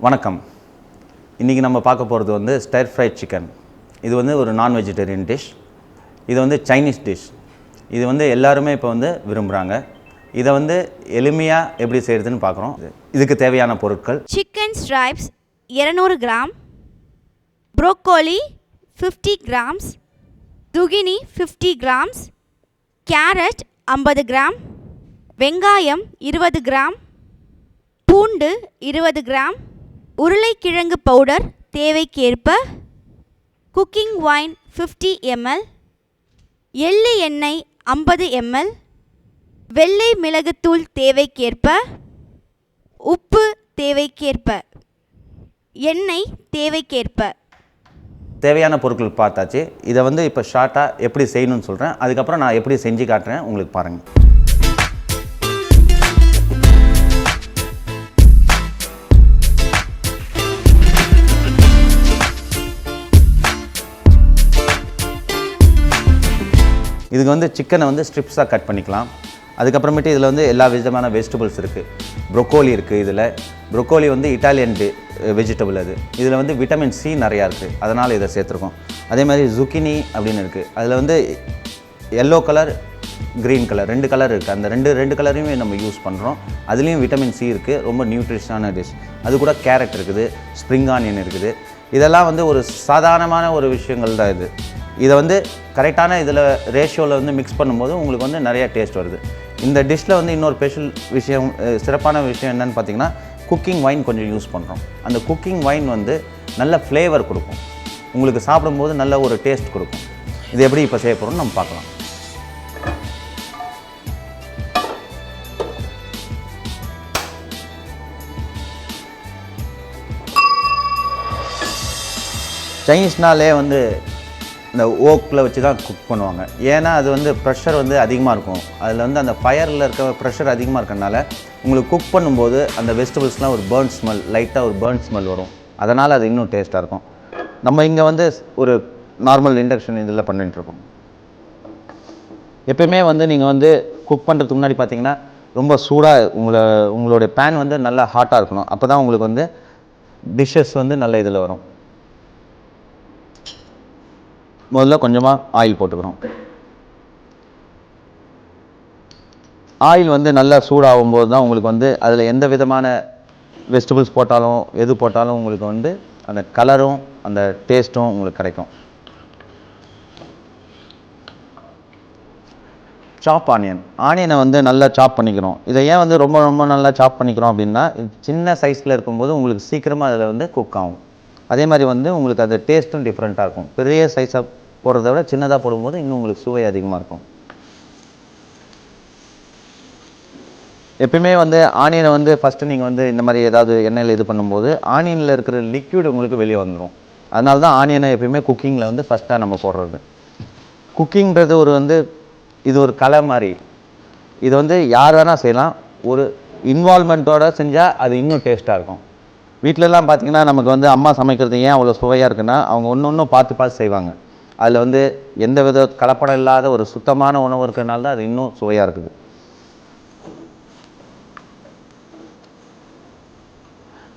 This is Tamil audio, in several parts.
வணக்கம். இன்றைக்கி நம்ம பார்க்க போகிறது வந்து ஸ்டர் ஃப்ரைட் சிக்கன். இது வந்து ஒரு நான் வெஜிடேரியன் டிஷ். இது வந்து சைனீஸ் டிஷ். இது வந்து எல்லாருமே இப்போ வந்து விரும்புகிறாங்க. இதை வந்து எளிமையாக எப்படி செய்கிறதுன்னு பார்க்குறோம். இதுக்கு தேவையான பொருட்கள்: chicken stripes 200 gram, broccoli 50 grams, zucchini 50 grams, carrot 50 gram, வெங்காயம் 20 கிராம், பூண்டு 20 கிராம், உருளைக்கிழங்கு பவுடர் தேவைக்கேற்ப, குக்கிங் ஒயின் 50 ml, எள்ளு எண்ணெய் 50 ml, வெள்ளை மிளகுத்தூள் தேவைக்கேற்ப, உப்பு தேவைக்கேற்ப, எண்ணெய் தேவைக்கேற்ப. தேவையான பொருட்கள் பார்த்தாச்சு. இதை வந்து இப்போ ஷார்ட்டாக எப்படி செய்யணும்னு சொல்கிறேன். அதுக்கப்புறம் நான் எப்படி செஞ்சு காட்டுறேன், உங்களுக்கு பாருங்கள். இதுக்கு வந்து சிக்கனை வந்து ஸ்ட்ரிப்ஸாக கட் பண்ணிக்கலாம். அதுக்கப்புறமேட்டு இதில் வந்து எல்லா விதமான வெஜிடபிள்ஸ் இருக்குது. ப்ரொக்கோலி இருக்குது. இதில் ப்ரொக்கோலி வந்து இட்டாலியன் வெஜிடபிள். அது இதில் வந்து விட்டமின் சி நிறையா இருக்குது, அதனால் இதை சேர்த்துருக்கோம். அதே மாதிரி zucchini அப்படின்னு இருக்குது. அதில் வந்து yellow colour, green colour, 2 colour இருக்குது. அந்த ரெண்டு கலரையுமே நம்ம யூஸ் பண்ணுறோம். அதுலேயும் விட்டமின் சி இருக்குது. ரொம்ப நியூட்ரிஷனான டிஷ். அது கூட கேரட் இருக்குது, ஸ்ப்ரிங் ஆனியன் இருக்குது. இதெல்லாம் வந்து ஒரு சாதாரணமான ஒரு விஷயங்கள் தான். இதை வந்து கரெக்டான இதில் ரேஷியோவில் வந்து மிக்ஸ் பண்ணும்போது உங்களுக்கு வந்து நிறையா டேஸ்ட் வருது. இந்த டிஷ்ஷில் வந்து இன்னொரு ஸ்பெஷல் விஷயம், சிறப்பான விஷயம் என்னென்னு பார்த்தீங்கன்னா, குக்கிங் ஒயின் கொஞ்சம் யூஸ் பண்ணுறோம். அந்த குக்கிங் ஒயின் வந்து நல்ல ஃப்ளேவர் கொடுக்கும், உங்களுக்கு சாப்பிடும்போது நல்ல ஒரு டேஸ்ட் கொடுக்கும். இது எப்படி இப்போ செய்ய போகிறோம்னு நம்ம பார்க்கலாம். சைனீஸ்னாலே வந்து இந்த ஓக்கில் வச்சு தான் குக் பண்ணுவாங்க. ஏன்னா அது வந்து ப்ரெஷர் வந்து அதிகமாக இருக்கும். அதில் வந்து அந்த ஃபயரில் இருக்க ப்ரெஷர் அதிகமாக இருக்கிறனால உங்களுக்கு குக் பண்ணும்போது அந்த வெஜிடபிள்ஸ்லாம் ஒரு பேர்ன் ஸ்மெல், லைட்டாக ஒரு பேர்ன் ஸ்மெல் வரும். அதனால் அது இன்னும் டேஸ்ட்டாக இருக்கும். நம்ம இங்கே வந்து ஒரு நார்மல் இண்டக்ஷன் இதில் பண்ணிகிட்ருக்கோம். எப்பயுமே வந்து நீங்கள் வந்து குக் பண்ணுறதுக்கு முன்னாடி பார்த்தீங்கன்னா ரொம்ப சூடாக உங்களுடைய பேன் வந்து நல்லா ஹாட்டாக இருக்கணும். அப்போ தான் உங்களுக்கு வந்து டிஷ்ஷஸ் வந்து நல்ல இதில் வரும். முதல்ல கொஞ்சமாக ஆயில் போட்டுக்கிறோம். ஆயில் வந்து நல்லா சூடாகும் போது தான் உங்களுக்கு வந்து அதில் எந்த விதமான வெஜிடபிள்ஸ் போட்டாலும் எது போட்டாலும் உங்களுக்கு வந்து அந்த கலரும் அந்த டேஸ்ட்டும் உங்களுக்கு கிடைக்கும். சாப் ஆனியனை வந்து நல்லா சாப் பண்ணிக்கிறோம். இதை ஏன் வந்து ரொம்ப ரொம்ப நல்லா சாப் பண்ணிக்கிறோம் அப்படின்னா, சின்ன சைஸில் இருக்கும்போது உங்களுக்கு சீக்கிரமாக அதில் வந்து குக் ஆகும். அதே மாதிரி வந்து உங்களுக்கு அது டேஸ்ட்டும் டிஃப்ரெண்ட்டாக இருக்கும். பெரிய சைஸாக போடுறத விட சின்னதாக போடும்போது இன்னும் உங்களுக்கு சுவை அதிகமாக இருக்கும். எப்பயுமே வந்து ஆனியனை வந்து ஃபஸ்ட்டு நீங்கள் வந்து இந்த மாதிரி ஏதாவது எண்ணெயில் இது பண்ணும்போது ஆனியனில் இருக்கிற லிக்விட் உங்களுக்கு வெளியே வந்துடும். அதனால தான் ஆனியனை எப்பயுமே குக்கிங்கில் வந்து ஃபஸ்ட்டாக நம்ம போடுறது. குக்கிங்கிறது இது ஒரு கலை மாதிரி. இது வந்து யார் வேணால் செய்யலாம். ஒரு இன்வால்மெண்ட்டோடு செஞ்சால் அது இன்னும் டேஸ்ட்டாக இருக்கும். வீட்டிலலாம் பார்த்திங்கன்னா நமக்கு வந்து அம்மா சமைக்கிறது ஏன் அவ்வளோ சுவையாக இருக்குன்னா, அவங்க ஒன்று பார்த்து செய்வாங்க. அதில் வந்து எந்த வித கலப்படம் இல்லாத ஒரு சுத்தமான உணவு இருக்கிறதுனால தான் அது இன்னும் சுவையாக இருக்குது.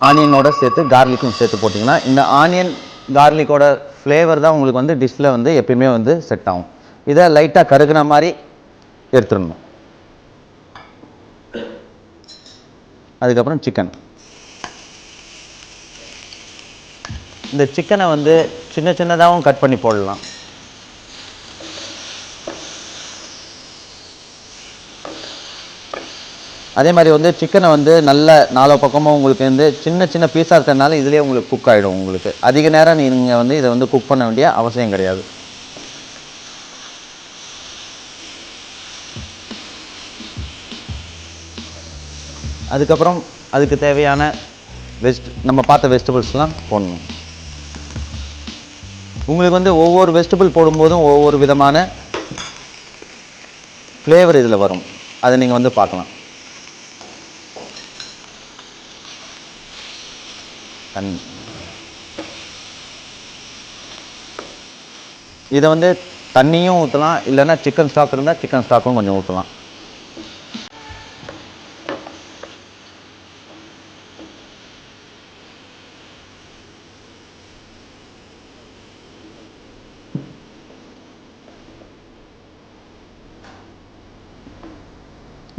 ஆனியனோட சேர்த்து கார்லிக்கும் சேர்த்து போட்டிங்கன்னா இந்த ஆனியன் கார்லிக்கோட ஃப்ளேவர் தான் உங்களுக்கு வந்து டிஷ்ஷில் வந்து எப்பயுமே வந்து செட் ஆகும். இதை லைட்டாக கருகுன மாதிரி எடுத்துடணும். அதுக்கப்புறம் சிக்கன். இந்த சிக்கனை வந்து சின்ன சின்னதாகவும் கட் பண்ணி போடலாம். அதே மாதிரி வந்து சிக்கனை வந்து நல்ல 4 பக்கமும் உங்களுக்கு வந்து சின்ன சின்ன பீஸாக இருக்கிறதுனால இதுலேயே உங்களுக்கு குக் ஆகிடும். உங்களுக்கு அதிக நேரம் நீங்கள் வந்து இதை வந்து குக் பண்ண வேண்டிய அவசியம் கிடையாது. அதுக்கப்புறம் அதுக்கு தேவையான நம்ம பார்த்த வெஜிடபிள்ஸ்லாம் போடணும். உங்களுக்கு வந்து ஒவ்வொரு வெஜிடபிள் போடும்போதும் ஒவ்வொரு விதமான ஃப்ளேவர் இதில் வரும். அதை நீங்கள் வந்து பார்க்கலாம். இதை வந்து தண்ணியும் ஊற்றலாம், இல்லைன்னா சிக்கன் ஸ்டாக் இருந்தால் சிக்கன் ஸ்டாக்கும் கொஞ்சம் ஊற்றலாம்.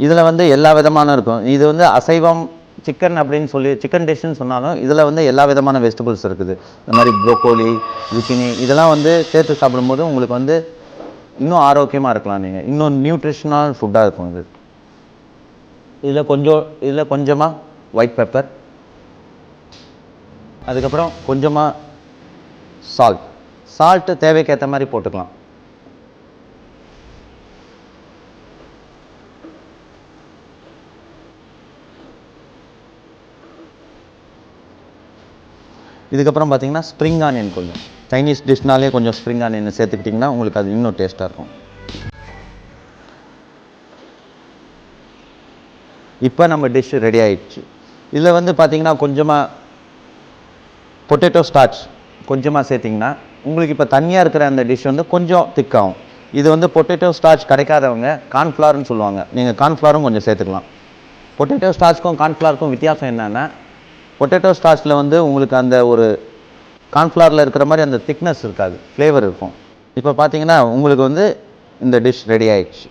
இதில் வந்து எல்லா விதமான இருக்கும். இது வந்து அசைவம் சிக்கன் அப்படின்னு சொல்லி சிக்கன் டிஷ்ஷுன்னு சொன்னாலும் இதில் வந்து எல்லா விதமான வெஜிடபிள்ஸ் இருக்குது. இந்த மாதிரி ப்ரோக்கோலி, zucchini இதெல்லாம் வந்து சேர்த்து சாப்பிடும்போது உங்களுக்கு வந்து இன்னும் ஆரோக்கியமாக இருக்கலாம். நீங்கள் இன்னும் நியூட்ரிஷனான ஃபுட்டாக இருக்கும் இது. இதில் கொஞ்சமாக ஒயிட் பெப்பர், அதுக்கப்புறம் கொஞ்சமாக சால்ட்டு தேவைக்கேற்ற மாதிரி போட்டுக்கலாம். இதுக்கப்புறம் பார்த்தீங்கன்னா ஸ்ப்ரிங் ஆனியன் கொஞ்சம் சைனீஸ் டிஷ்னாலே கொஞ்சம் ஸ்ப்ரிங் ஆனியன் சேர்த்துக்கிட்டிங்கன்னா உங்களுக்கு அது இன்னும் டேஸ்ட்டாக இருக்கும். இப்போ நம்ம டிஷ் ரெடி ஆயிடுச்சு. இதில் வந்து பார்த்தீங்கன்னா கொஞ்சமாக பொட்டேட்டோ ஸ்டார்ச் கொஞ்சமாக சேர்த்திங்கன்னா உங்களுக்கு இப்போ தனியாக இருக்கிற அந்த டிஷ் வந்து கொஞ்சம் திக்காகும். இது வந்து பொட்டேட்டோ ஸ்டார்ச் கிடைக்காதவங்க கார்ன்ஃப்ளவர்னு சொல்லுவாங்க. நீங்கள் கார்ன்ஃப்ளவரும் கொஞ்சம் சேர்த்துக்கலாம். பொட்டேட்டோ ஸ்டார்ச்க்கும் கார்ன்ஃப்ளவருக்கும் வித்தியாசம் என்னென்னா பொட்டேட்டோ ஸ்டார்ச்சில் வந்து உங்களுக்கு அந்த ஒரு கார்ன்ஃப்ளவரில் இருக்கிற மாதிரி அந்த திக்னஸ் இருக்காது, ஃப்ளேவர் இருக்கும். இப்போ பார்த்தீங்கன்னா உங்களுக்கு வந்து இந்த டிஷ் ரெடி ஆயிடுச்சு.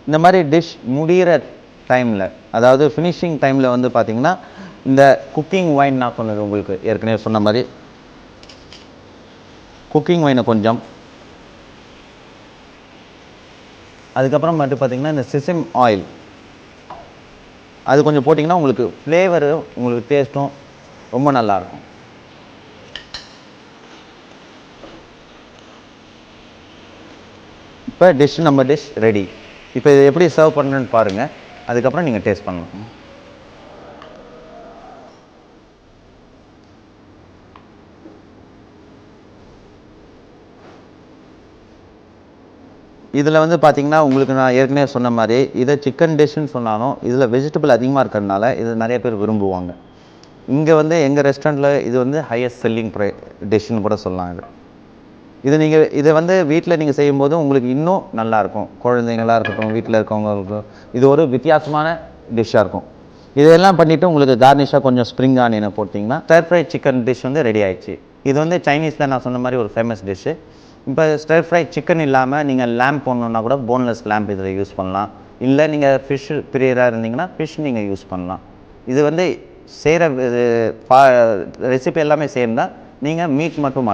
இந்த மாதிரி டிஷ் முடிகிற டைமில், அதாவது ஃபினிஷிங் டைமில் வந்து பார்த்தீங்கன்னா இந்த குக்கிங் ஒயின் நான் சொன்னது உங்களுக்கு ஏற்கனவே சொன்ன மாதிரி குக்கிங் ஒயினை கொஞ்சம், அதுக்கப்புறம் மட்டும் பார்த்தீங்கன்னா இந்த செசம் ஆயில் அது கொஞ்சம் போட்டிங்கன்னா உங்களுக்கு ஃப்ளேவரும் உங்களுக்கு டேஸ்ட்டும் ரொம்ப நல்லாயிருக்கும். இப்போ நம்ம டிஷ் ரெடி. இப்போ இது எப்படி சர்வ் பண்ணணுன்னு பாருங்கள், அதுக்கப்புறம் நீங்கள் டேஸ்ட் பண்ணலாம். இதில் வந்து பார்த்தீங்கன்னா உங்களுக்கு நான் ஏற்கனவே சொன்ன மாதிரி இதை சிக்கன் டிஷ்ஷுன்னு சொன்னாலும் இதில் வெஜிடபிள் அதிகமாக இருக்கிறதுனால இது நிறைய பேர் விரும்புவாங்க. இங்கே வந்து எங்கள் ரெஸ்டாரண்ட்டில் இது வந்து ஹையஸ்ட் செல்லிங் டிஷ்ஷுன்னு கூட சொல்லலாம். இதை வந்து வீட்டில் நீங்கள் செய்யும்போது உங்களுக்கு இன்னும் நல்லாயிருக்கும். குழந்தைங்களாக இருக்கட்டும், வீட்டில் இருக்கவங்களுக்கும் இது ஒரு வித்தியாசமான டிஷ்ஷாக இருக்கும். இதெல்லாம் பண்ணிவிட்டு உங்களுக்கு கார்னிஷாக கொஞ்சம் ஸ்ப்ரிங் ஆனியனை போட்டிங்கன்னா ஸ்டர் ஃப்ரை சிக்கன் டிஷ் வந்து ரெடி ஆயிடுச்சு. இது வந்து சைனீஸில் நான் சொன்ன மாதிரி ஒரு ஃபேமஸ் டிஷ்ஷு. இப்போ ஸ்டர் ஃப்ரை சிக்கன் இல்லாமல் நீங்கள் லேம்ப் போடணுன்னா கூட போன்லெஸ் லேம்ப் இதில் யூஸ் பண்ணலாம். இல்லை நீங்கள் ஃபிஷ் பிரியராக இருந்தீங்கன்னா ஃபிஷ் நீங்கள் யூஸ் பண்ணலாம். இது வந்து செய்கிற ரெசிபி எல்லாமே சேர்ந்தால் நீங்கள் மீட் மட்டும்